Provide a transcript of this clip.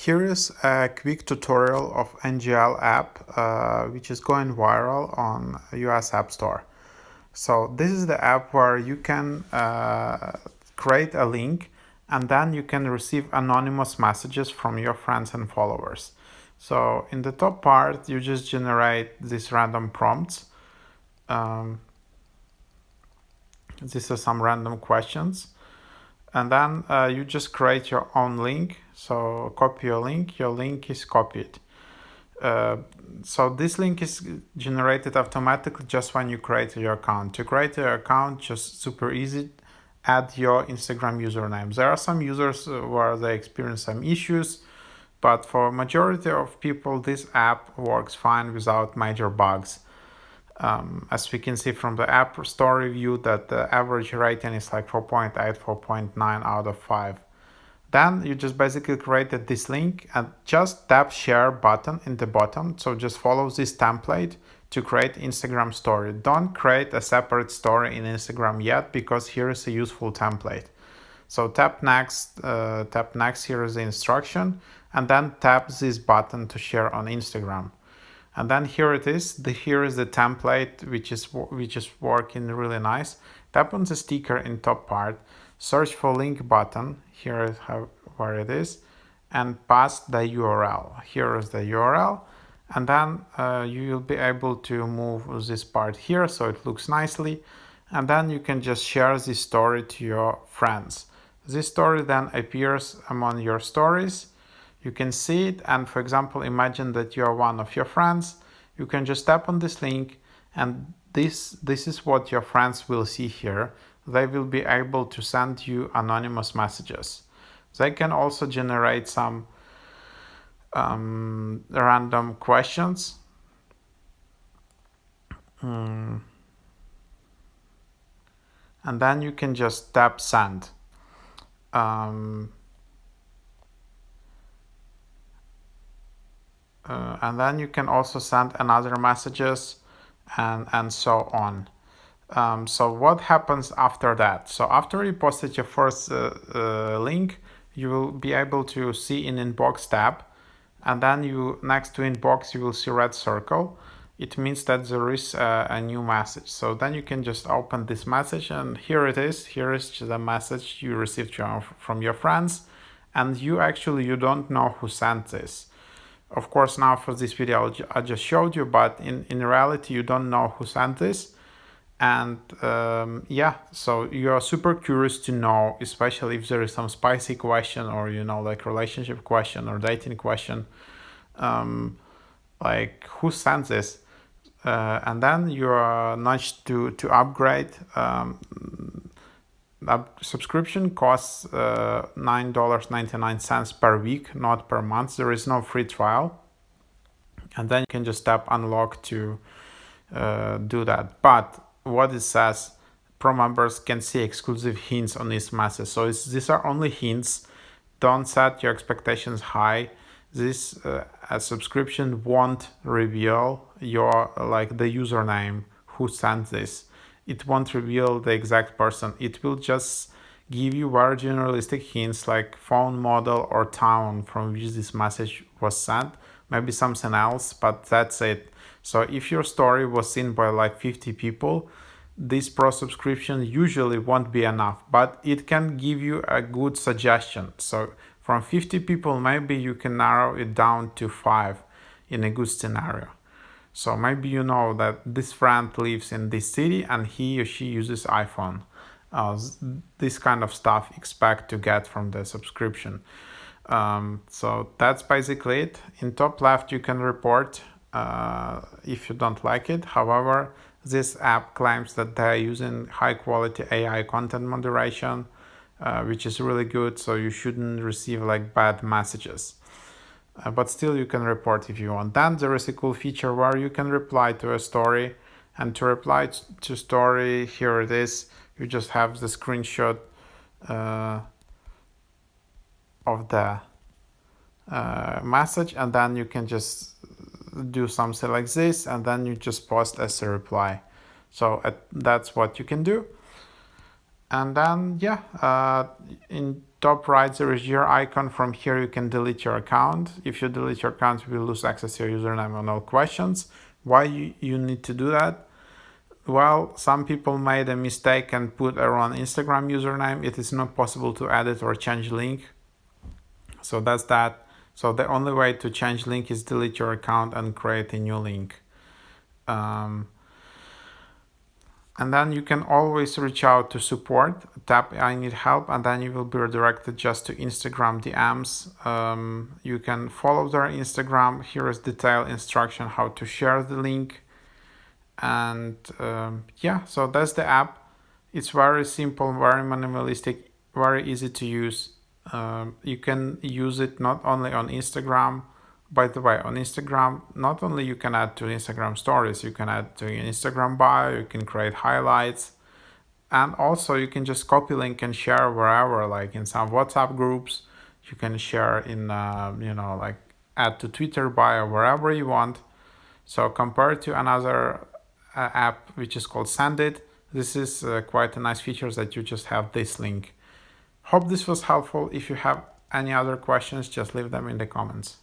Here is a quick tutorial of NGL app, which is going viral on US App Store. So this is the app where you can create a link and then you can receive anonymous messages from your friends and followers. So in the top part, you just generate these random prompts. These are some random questions. And then you just create your own link. So copy your link is copied. So this link is generated automatically just when you create your account. To create your account, just super easy, add your Instagram username. There are some users where they experience some issues, but for majority of people, this app works fine without major bugs. As we can see from the App Store review, that the average rating is like 4.8, 4.9 out of 5. Then you just basically created this link and just tap share button in the bottom. So just follow this template to create Instagram story. Don't create a separate story in Instagram yet, because here is a useful template. So tap next, here is the instruction, and then tap this button to share on Instagram. And then here it is. Here is the template, which is working really nice. Tap on the sticker in top part, search for link button. Here is where it is, and pass the URL. Here is the URL, and then you will be able to move this part here so it looks nicely, and then you can just share this story to your friends. This story then appears among your stories. You can see it, and for example, imagine that you are one of your friends. You can just tap on this link, and this is what your friends will see here. They will be able to send you anonymous messages. They can also generate some random questions. And then you can just tap send. And then you can also send another messages and so on. So what happens after that? So after you posted your first link, you will be able to see in inbox tab, and then next to inbox you will see red circle. It means that there is a new message. So then you can just open this message, and here it is. Here is the message you received from your friends, and you don't know who sent this. Of course, now for this video I just showed you, but in reality you don't know who sent this. And so you are super curious to know, especially if there is some spicy question, or like relationship question or dating question, like who sent this, and then you are nudged to upgrade. Subscription costs $9.99 per week, not per month. There is no free trial, and then you can just tap unlock to do that. But what it says, pro members can see exclusive hints on this message. So these are only hints. Don't set your expectations high. This a subscription won't reveal your the username who sent this. It won't reveal the exact person. It will just give you very generalistic hints like phone model or town from which this message was sent, maybe something else, but that's it. So if your story was seen by like 50 people, this pro subscription usually won't be enough, but it can give you a good suggestion. So from 50 people, maybe you can narrow it down to 5 in a good scenario. So maybe you know that this friend lives in this city and he or she uses iPhone. This kind of stuff expect to get from the subscription. So that's basically it. In top left, you can report if you don't like it. However, this app claims that they're using high quality AI content moderation, which is really good. So you shouldn't receive like bad messages. But still you can report if you want. Then there is a cool feature where you can reply to a story, and to reply to story, here it is. You just have the screenshot of the message, and then you can just do something like this, and then you just post as a reply. So that's what you can do. And then in top right there is your icon. From here you can delete your account. If you delete your account, you will lose access to your username and all questions. Why you need to do that? Well, some people made a mistake and put a wrong Instagram username. It is not possible to edit or change link. So that's that. So the only way to change link is delete your account and create a new link. And then you can always reach out to support, tap I need help, and then you will be redirected just to Instagram DMs. You can follow their Instagram. Here is detailed instruction how to share the link. And yeah, so that's the app. It's very simple, very minimalistic, very easy to use. You can use it not only on Instagram. By the way, on Instagram, not only you can add to Instagram stories, you can add to your Instagram bio, you can create highlights, and also you can just copy link and share wherever, like in some WhatsApp groups. You can share in, like add to Twitter bio, wherever you want. So compared to another app, which is called Sendit, this is quite a nice feature that you just have this link. Hope this was helpful. If you have any other questions, just leave them in the comments.